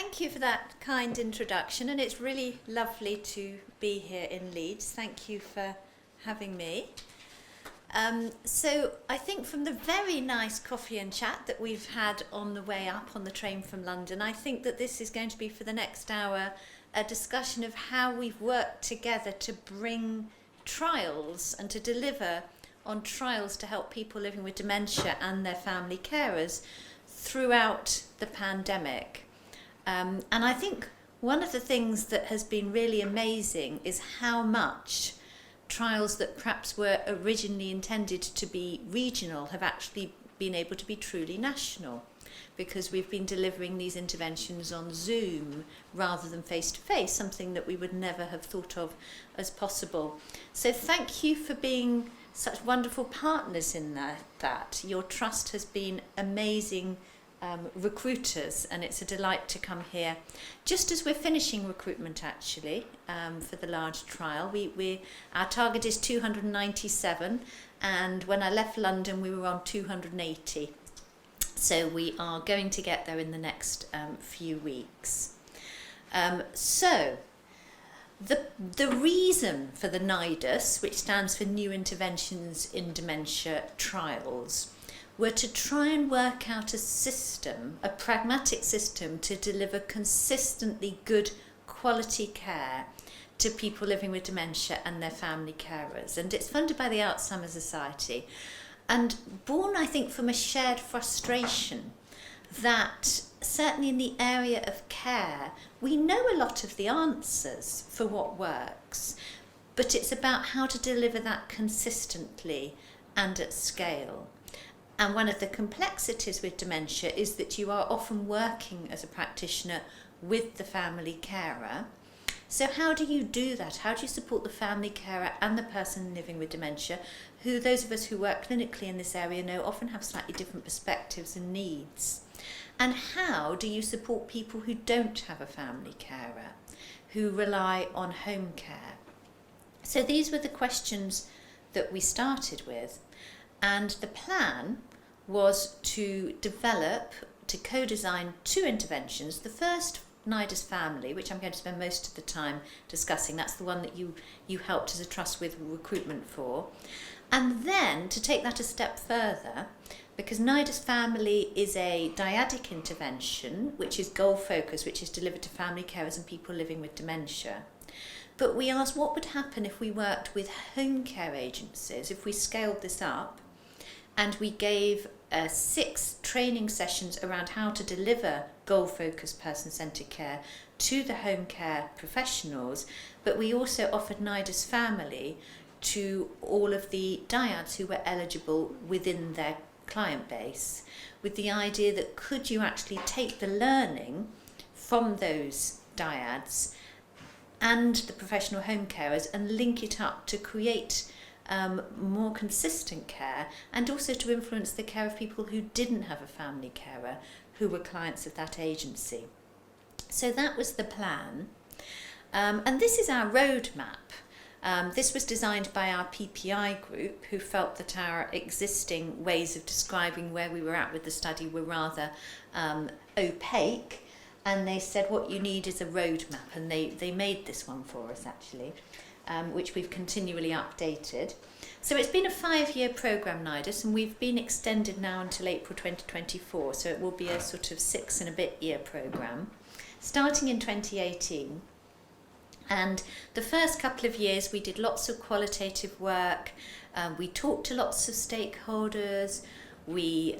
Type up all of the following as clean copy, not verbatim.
Thank you for that kind introduction, and it's really lovely to be here in Leeds. Thank you for having me. So I think from the very nice coffee and chat that we've had on the way up on the train from London, I think that this is going to be for the next hour a discussion of how we've worked together to bring trials and to deliver on trials to help people living with dementia and their family carers throughout the pandemic. And I think one of the things that has been really amazing is how much trials that perhaps were originally intended to be regional have actually been able to be truly national, because we've been delivering these interventions on Zoom rather than face-to-face, something that we would never have thought of as possible. So thank you for being such wonderful partners in that. Your trust has been amazing recruiters, and it's a delight to come here just as we're finishing recruitment actually for the large trial. Our target is 297, and when I left London we were on 280, so we are going to get there in the next few weeks. So the reason for the NIDUS, which stands for New Interventions in Dementia Trials, were to try and work out a system, a pragmatic system, to deliver consistently good quality care to people living with dementia and their family carers. And it's funded by the Alzheimer's Society, and born, I think, from a shared frustration that certainly in the area of care, we know a lot of the answers for what works, but it's about how to deliver that consistently and at scale. And one of the complexities with dementia is that you are often working as a practitioner with the family carer. So how do you do that? How do you support the family carer and the person living with dementia, who those of us who work clinically in this area know often have slightly different perspectives and needs? And how do you support people who don't have a family carer, who rely on home care? So these were the questions that we started with. And the plan was to co-design two interventions. The first, NIDUS-family, which I'm going to spend most of the time discussing. That's the one that you helped as a trust with recruitment for. And then to take that a step further, because NIDUS-family is a dyadic intervention, which is goal-focused, which is delivered to family carers and people living with dementia. But we asked what would happen if we worked with home care agencies, if we scaled this up, and we gave 6 training sessions around how to deliver goal-focused person-centred care to the home care professionals, but we also offered NIDUS-family to all of the dyads who were eligible within their client base, with the idea that could you actually take the learning from those dyads and the professional home carers and link it up to create more consistent care, and also to influence the care of people who didn't have a family carer who were clients of that agency. So that was the plan, and this is our roadmap. This was designed by our PPI group, who felt that our existing ways of describing where we were at with the study were rather opaque, and they said what you need is a roadmap, and they made this one for us actually, which we've continually updated. So it's been a 5-year programme, NIDUS, and we've been extended now until April 2024, so it will be a sort of 6 and a bit year programme, starting in 2018. And the first couple of years we did lots of qualitative work, we talked to lots of stakeholders, we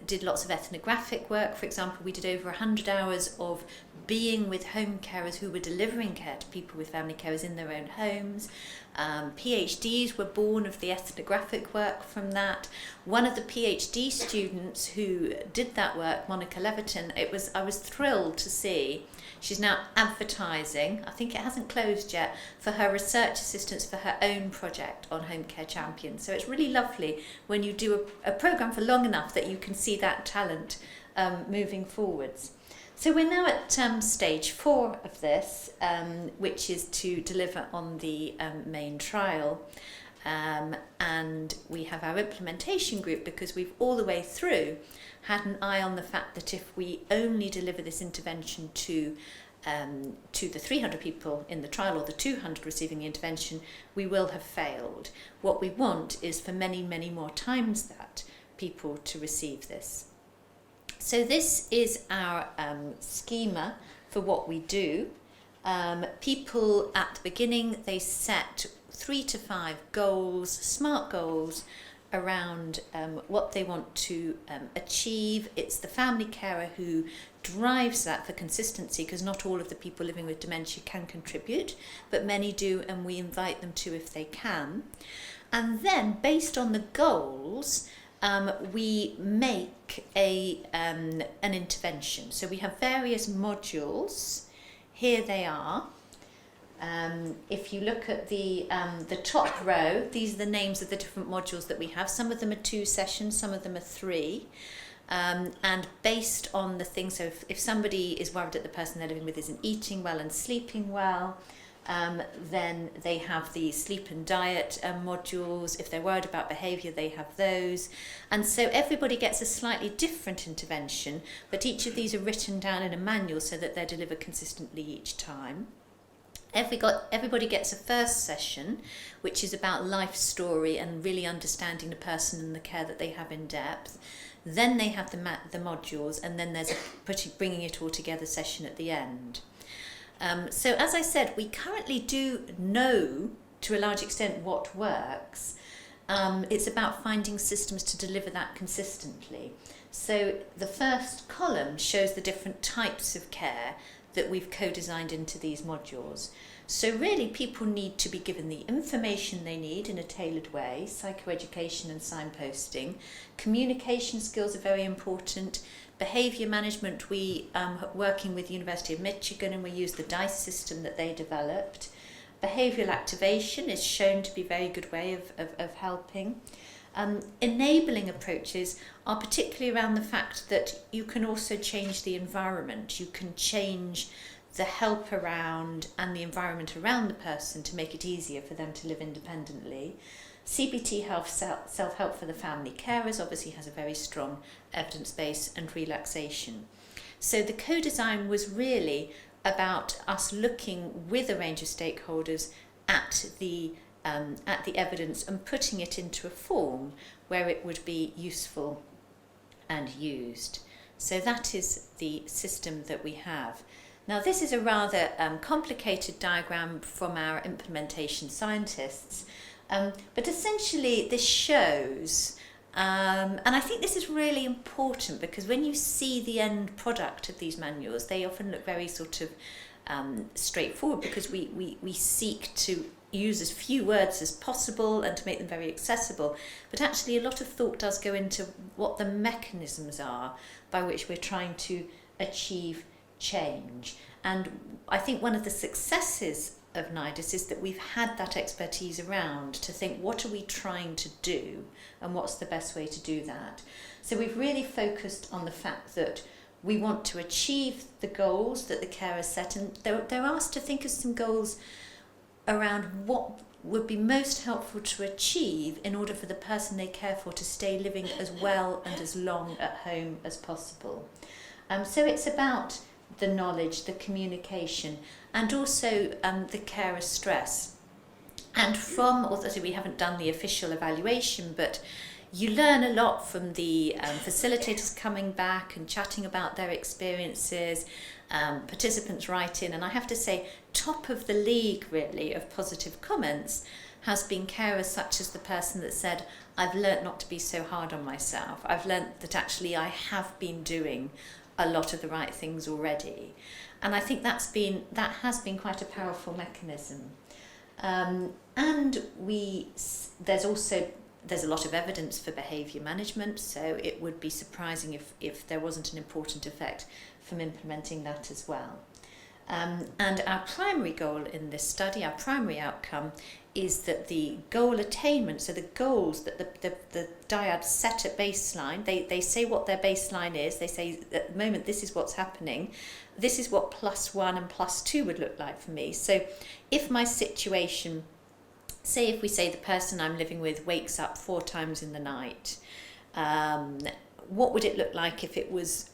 did lots of ethnographic work. For example, we did over 100 hours of being with home carers who were delivering care to people with family carers in their own homes. PhDs were born of the ethnographic work from that. One of the PhD students who did that work, Monica Leviton, I was thrilled to see. She's now advertising, I think it hasn't closed yet, for her research assistance for her own project on home care champions. So it's really lovely when you do a programme for long enough that you can see that talent moving forwards. So we're now at stage 4 of this, which is to deliver on the main trial. and we have our implementation group because we've all the way through had an eye on the fact that if we only deliver this intervention to the 300 people in the trial or the 200 receiving the intervention, we will have failed. What we want is for many, many more times that people to receive this. So this is our schema for what we do. People at the beginning, they set 3 to 5 goals, smart goals, around what they want to achieve. It's the family carer who drives that for consistency, because not all of the people living with dementia can contribute, but many do, and we invite them to if they can. And then, based on the goals, we make an intervention. So we have various modules. Here they are. If you look at the top row, these are the names of the different modules that we have. Some of them are 2 sessions, some of them are 3. And based on the things, so if somebody is worried that the person they're living with isn't eating well and sleeping well, then they have the sleep and diet modules. If they're worried about behaviour, they have those. And so everybody gets a slightly different intervention, but each of these are written down in a manual so that they're delivered consistently each time. Everybody gets a first session, which is about life story and really understanding the person and the care that they have in depth. Then they have the modules, and then there's a bringing it all together session at the end. So as I said, we currently do know to a large extent what works. It's about finding systems to deliver that consistently. So the first column shows the different types of care that we've co-designed into these modules. So really people need to be given the information they need in a tailored way, psychoeducation and signposting. Communication skills are very important. Behaviour management, we are working with the University of Michigan, and we use the DICE system that they developed. Behavioural activation is shown to be a very good way of helping. Enabling approaches are particularly around the fact that you can also change the environment. You can change the help around and the environment around the person to make it easier for them to live independently. CBT health, self-help for the family carers, obviously has a very strong evidence base, and relaxation. So the co-design was really about us looking with a range of stakeholders at the evidence and putting it into a form where it would be useful and used. So that is the system that we have. Now this is a rather complicated diagram from our implementation scientists, but essentially this shows, and I think this is really important, because when you see the end product of these manuals, they often look very sort of straightforward, because we seek to use as few words as possible and to make them very accessible, but actually a lot of thought does go into what the mechanisms are by which we're trying to achieve change. And I think one of the successes of NIDUS is that we've had that expertise around to think, what are we trying to do and what's the best way to do that. So we've really focused on the fact that we want to achieve the goals that the carers set, and they're asked to think of some goals around what would be most helpful to achieve in order for the person they care for to stay living as well and as long at home as possible. So it's about the knowledge, the communication, and also the carer stress. And although we haven't done the official evaluation, but you learn a lot from the facilitators coming back and chatting about their experiences. Participants write in, and I have to say, top of the league really of positive comments has been carers such as the person that said, I've learnt not to be so hard on myself. I've learnt that actually I have been doing a lot of the right things already. And I think that has been quite a powerful mechanism. And there's a lot of evidence for behaviour management, so it would be surprising if there wasn't an important effect from implementing that as well. And our primary goal in this study, our primary outcome, is that the goal attainment, so the goals that the dyads set at baseline, they say what their baseline is, they say at the moment this is what's happening, this is what +1 and +2 would look like for me. So if my situation say if we say the person I'm living with wakes up 4 times in the night, what would it look like if it was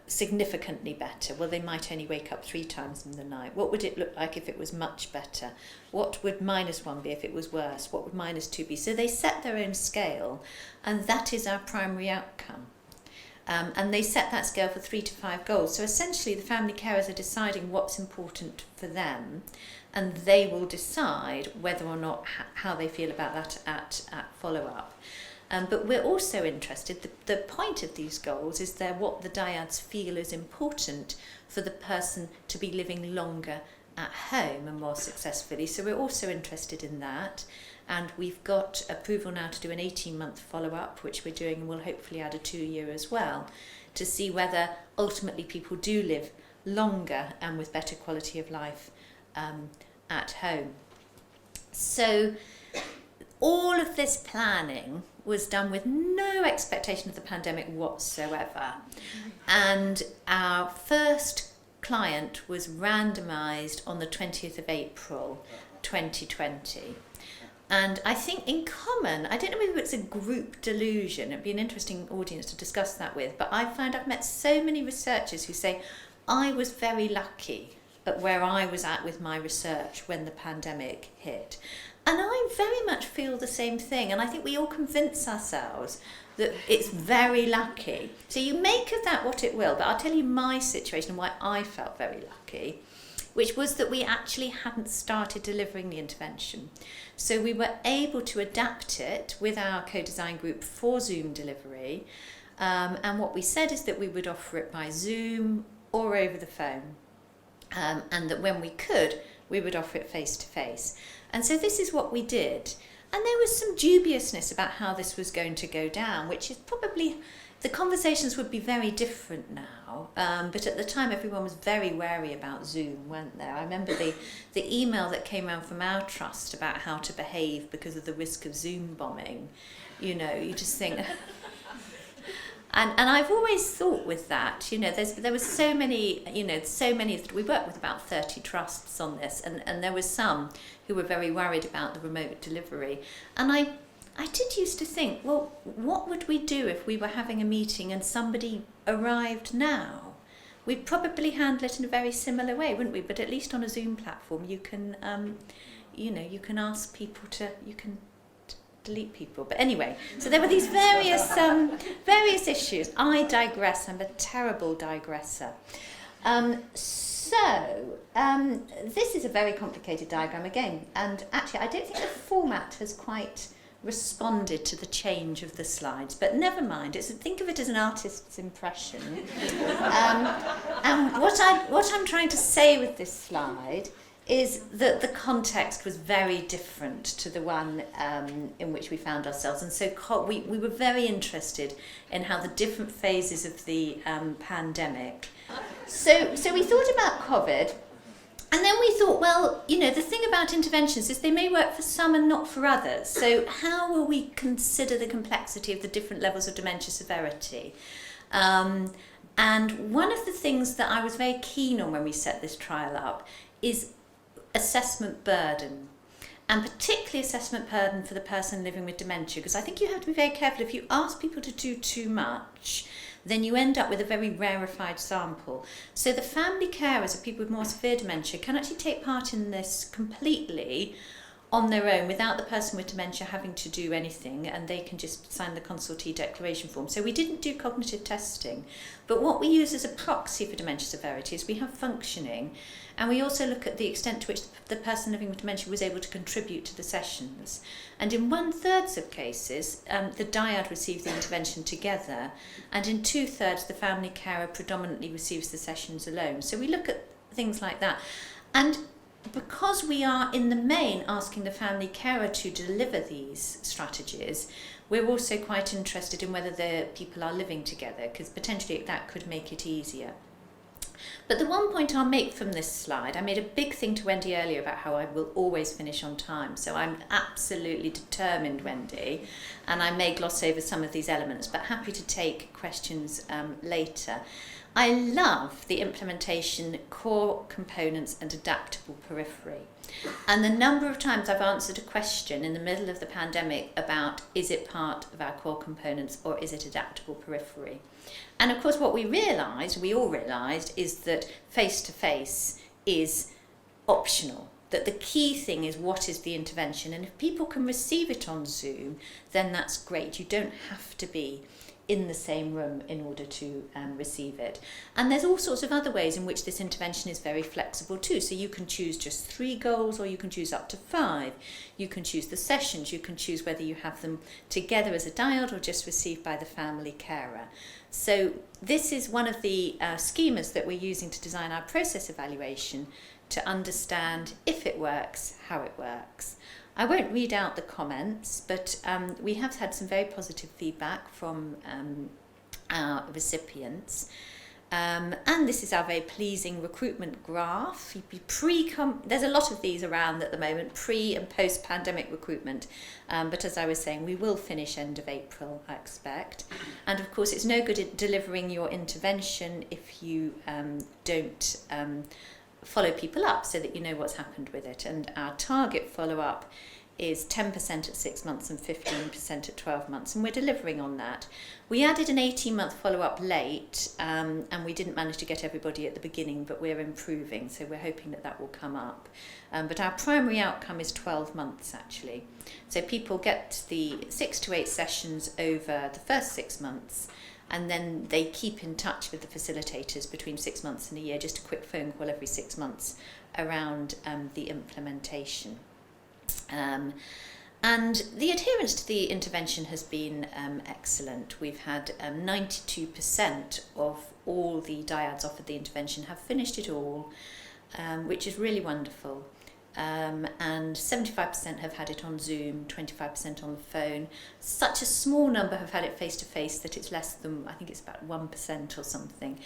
significantly better? Well, they might only wake up 3 times in the night. What would it look like if it was much better? What would -1 be if it was worse? What would -2 be? So they set their own scale, and that is our primary outcome. And they set that scale for 3 to 5 goals. So essentially the family carers are deciding what's important for them, and they will decide whether or not how they feel about that at follow-up. But we're also interested, the point of these goals is what the dyads feel is important for the person to be living longer at home and more successfully. So we're also interested in that. And we've got approval now to do an 18-month follow-up, which we're doing, and we'll hopefully add a 2-year as well, to see whether ultimately people do live longer and with better quality of life at home. So all of this planning was done with no expectation of the pandemic whatsoever. And our first client was randomised on the 20th of April 2020. And I think in common, I don't know whether it's a group delusion, it'd be an interesting audience to discuss that with, but I've met so many researchers who say, I was very lucky at where I was at with my research when the pandemic hit. And I very much feel the same thing, and I think we all convince ourselves that it's very lucky. So you make of that what it will, but I'll tell you my situation and why I felt very lucky, which was that we actually hadn't started delivering the intervention. So we were able to adapt it with our co-design group for Zoom delivery. And what we said is that we would offer it by Zoom or over the phone. And that when we could, we would offer it face to face. And so this is what we did. And there was some dubiousness about how this was going to go down, which is probably, the conversations would be very different now. But at the time, everyone was very wary about Zoom, weren't there? I remember the email that came around from our trust about how to behave because of the risk of Zoom bombing. You know, you just think... And I've always thought with that, you know, there was so many, we worked with about 30 trusts on this, and there was some who were very worried about the remote delivery. And I did used to think, well, what would we do if we were having a meeting and somebody arrived now? We'd probably handle it in a very similar way, wouldn't we? But at least on a Zoom platform, you can, you can ask people to, you can delete people. But anyway, so there were these various issues. I digress. I'm a terrible digresser. This is a very complicated diagram again, and actually I don't think the format has quite responded to the change of the slides, but never mind. Think of it as an artist's impression. And what I'm trying to say with this slide is that the context was very different to the one in which we found ourselves. And so we were very interested in how the different phases of the pandemic. So we thought about COVID, and then we thought, well, you know, the thing about interventions is they may work for some and not for others. So how will we consider the complexity of the different levels of dementia severity? And one of the things that I was very keen on when we set this trial up is assessment burden, and particularly assessment burden for the person living with dementia, because I think you have to be very careful. If you ask people to do too much, then you end up with a very rarefied sample. So the family carers of people with more severe dementia can actually take part in this completely on their own without the person with dementia having to do anything, and they can just sign the consultee declaration form. So we didn't do cognitive testing, but what we use as a proxy for dementia severity is we have functioning, and we also look at the extent to which the person living with dementia was able to contribute to the sessions. And in 1/3 of cases, the dyad receives the intervention together, and in 2/3 the family carer predominantly receives the sessions alone. So we look at things like that. And because we are in the main asking the family carer to deliver these strategies, we're also quite interested in whether the people are living together, because potentially that could make it easier. But the one point I'll make from this slide, I made a big thing to Wendy earlier about how I will always finish on time. So I'm absolutely determined, Wendy, and I may gloss over some of these elements, but happy to take questions later. I love the implementation, core components and adaptable periphery. And the number of times I've answered a question in the middle of the pandemic about, is it part of our core components or is it adaptable periphery? And of course what we all realised, is that face-to-face is optional. That the key thing is, what is the intervention? And if people can receive it on Zoom, then that's great. You don't have to be in the same room in order to receive it. And there's all sorts of other ways in which this intervention is very flexible too. So you can choose just 3 goals, or you can choose up to 5. You can choose the sessions. You can choose whether you have them together as a dyad or just received by the family carer. So this is one of the schemas that we're using to design our process evaluation, to understand if it works, how it works. I won't read out the comments, but we have had some very positive feedback from our recipients. And this is our very pleasing recruitment graph. There's a lot of these around at the moment, pre and post-pandemic recruitment. But as I was saying, we will finish end of April, I expect. And of course, it's no good at delivering your intervention if you don't follow people up so that you know what's happened with it. And our target follow-up is 10% at 6 months and 15% at 12 months, and we're delivering on that. We added an 18-month follow-up late, and we didn't manage to get everybody at the beginning, but we're improving, so we're hoping that that will come up. But our primary outcome is 12 months actually. So people get the 6 to 8 sessions over the first 6 months, and then they keep in touch with the facilitators between 6 months and a year, just a quick phone call every 6 months around the implementation. And the adherence to the intervention has been excellent. We've had 92% of all the dyads offered the intervention have finished it all, which is really wonderful. And 75% have had it on Zoom, 25% on the phone. Such a small number have had it face-to-face that it's less than, I think it's about 1% or something.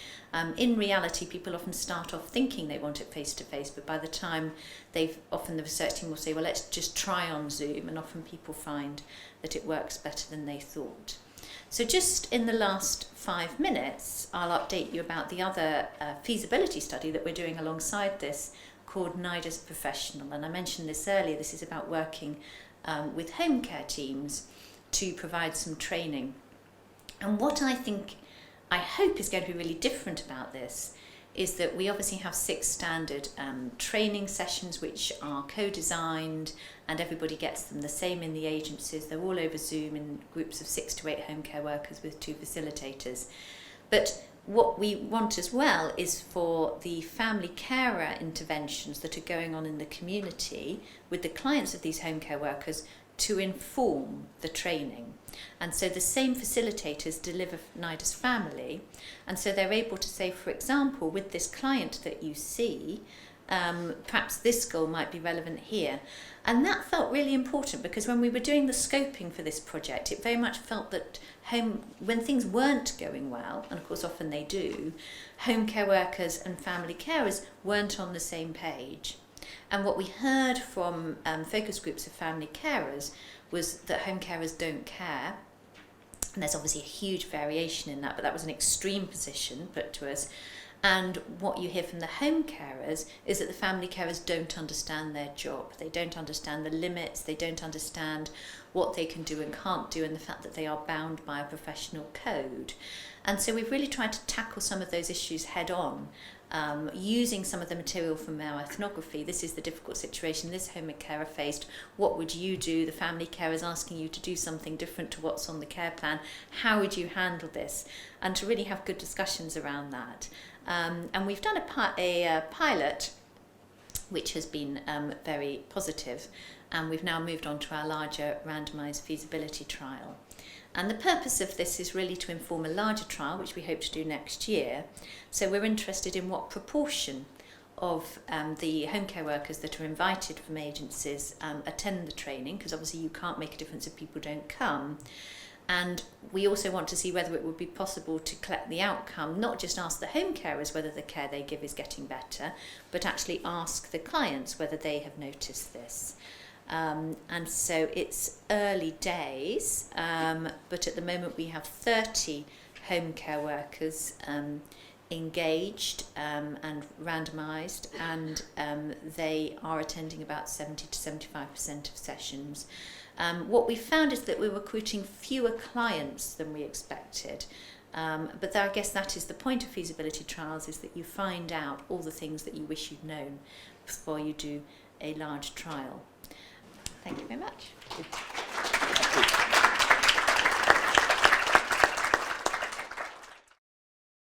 In reality, people often start off thinking they want it face-to-face, but by the time often the research team will say, well, let's just try on Zoom, and often people find that it works better than they thought. So just in the last 5 minutes, I'll update you about the other feasibility study that we're doing alongside this, called NIDUS-professional. And I mentioned this earlier. This is about working with home care teams to provide some training. And what I hope is going to be really different about this is that we obviously have 6 standard training sessions which are co-designed, and everybody gets them the same in the agencies. They're all over Zoom in groups of 6 to 8 home care workers with 2 facilitators. But what we want as well is for the family carer interventions that are going on in the community with the clients of these home care workers to inform the training. And so the same facilitators deliver NIDUS family, and so they're able to say, for example, with this client that you see, perhaps this goal might be relevant here. And that felt really important, because when we were doing the scoping for this project, it very much felt that when things weren't going well, and of course often they do, home care workers and family carers weren't on the same page. And what we heard from focus groups of family carers was that home carers don't care. And there's obviously a huge variation in that, but that was an extreme position put to us. And what you hear from the home carers is that the family carers don't understand their job. They don't understand the limits, they don't understand what they can do and can't do, and the fact that they are bound by a professional code. And so we've really tried to tackle some of those issues head on, using some of the material from our ethnography. This is the difficult situation this home carer faced. What would you do? The family carer is asking you to do something different to what's on the care plan. How would you handle this? And to really have good discussions around that. And we've done a pilot which has been very positive, and we've now moved on to our larger randomised feasibility trial. And the purpose of this is really to inform a larger trial, which we hope to do next year. So we're interested in what proportion of the home care workers that are invited from agencies attend the training, because obviously you can't make a difference if people don't come. And we also want to see whether it would be possible to collect the outcome, not just ask the home carers whether the care they give is getting better, but actually ask the clients whether they have noticed this. And so it's early days, but at the moment we have 30 home care workers engaged and randomised, and they are attending about 70 to 75% of sessions. What we found is that we're recruiting fewer clients than we expected, but I guess that is the point of feasibility trials, is that you find out all the things that you wish you'd known before you do a large trial. Thank you very much.